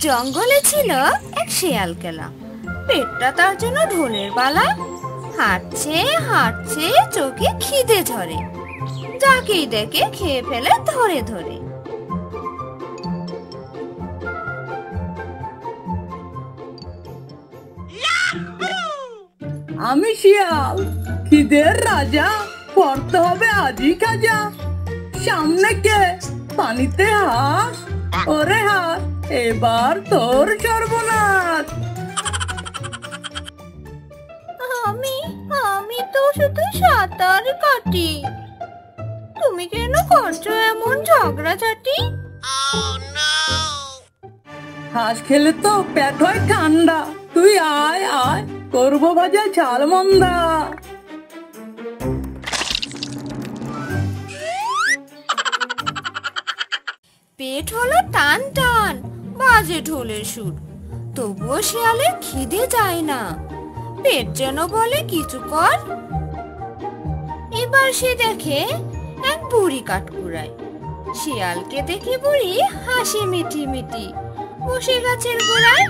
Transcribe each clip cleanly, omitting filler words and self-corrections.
জঙ্গলে ছিল এক শিয়াল কেলা। পেটটা তার জন্য ঢোলের বালা। হাঁটছে হাঁটছে, চোখে খিদে ধরে, যাকেই দেখে খেয়ে ফেলে ধরে ধরে। আমি শিয়াল, খিদের রাজা, পড়তে হবে আজই খাজা। সামনে কে, পানিতে হাঁস, ওরে হাঁস, এবার তোর সর্বনাশ। আমি তো শুধু সাঁতার কাটি, তুমি কেন করছো এমন ঝগড়াঝাটি? হাঁস খেলে তো পেট হয় ঠান্ডা, তুই আয় আয়, করবো ভাজা ঝাল মন্দা। পেট হলো টান টান, বাজে ঢোলের সুর, তবুও শিয়ালের খিদে যায় না। পেট যেন বলে কিছু কর। এবার সে দেখে এক বুড়ি কাঠকুড়ায়। শিয়ালকে দেখে বুড়ি হাসি মিটি মিটি, বসে গাছের গোড়ায়।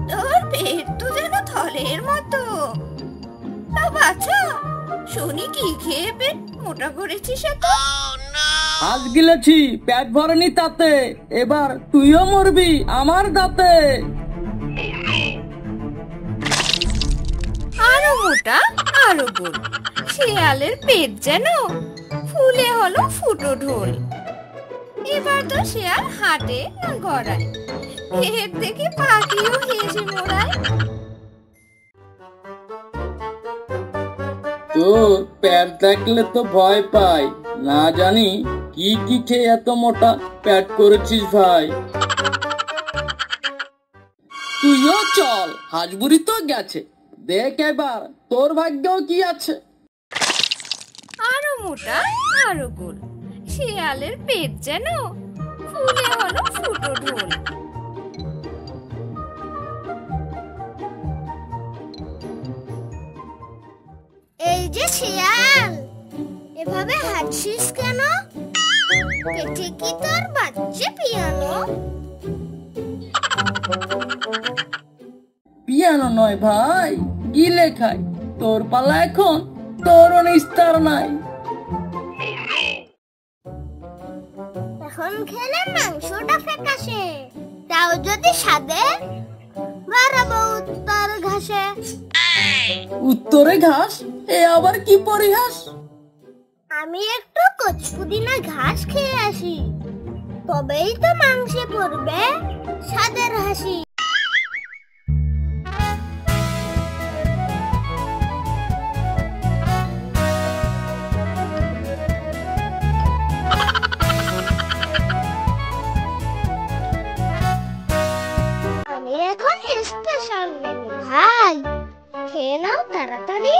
তোর পেট তো যেন থলের মতো, তা বাছা শুনি কি খেয়ে পেট মোটা করেছিস এত? হাঁস গিলেছি, পেট ভরেনি তাতে, এবার তুইও মরবি আমার দাঁতে। আরো মোটা আরো গোল, শিয়ালের পেট যেন ফুলে হলো ফুটো ঢোল। এবার তো শিয়াল হাঁটে না গড়ায়, পেট দেখে পাখিও হেসে মোড়ায়। তোর পেট দেখলে তো ভয় পাই, না জানি কি কি খেয়ে এত মোটা পেট করেছিস ভাই। তুইও চল, হাঁস বুড়ি তো গেছে, দেখ এবার তোর ভাগ্যও কি আছে। আরো মোটা আরো গোল, শিয়ালের পেট যেন ফুলে হলো ফুটো ঢোল। এই যে শিয়াল, এভাবে হাঁটছিস কেন? পেটে কি তোর বাচ্চা পিয়ানো? পিয়ানো নয় ভাই, গিলে খাই, তোর পালা এখন, তোর নিস্তার নাই। এখন খেলে মাংসটা ফ্যাকাশে, তাও যদি স্বাদে বাড়াবো উত্তর ঘাসে। উত্তরে ঘাস, এ আবার কি পরিহাস? আমি একটু কচপুদিনা ঘাস খেয়ে আসি, তবেই তো মাংসে পড়বে স্বাদের হাসি। আমি এখন স্পেশাল মেনু ভাই, খেয়ে নাও তাড়াতাড়ি,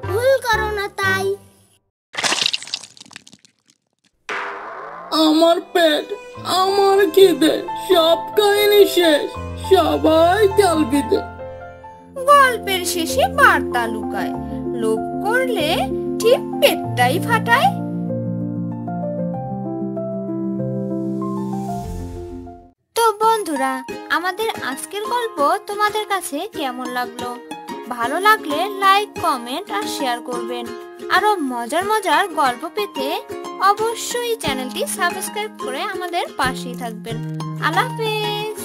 ভুল করো না তাই। আমার পেট, আমার খিদে, সব কাহিনী শেষ, সবাই কাল বিদে। গল্পের শেষে বার্তা লুকায়, লোভ করলে ঠিক পেটটাই ফাটায়। তো বন্ধুরা, আমাদের আজকের গল্প তোমাদের কাছে কেমন লাগলো? ভালো লাগলে লাইক, কমেন্ট আর শেয়ার করবেন। আরো মজার মজার গল্প পেতে অবশ্যই চ্যানেলটি সাবস্ক্রাইব করে আমাদের পাশেই থাকবেন। আল্লাহ হাফেজ।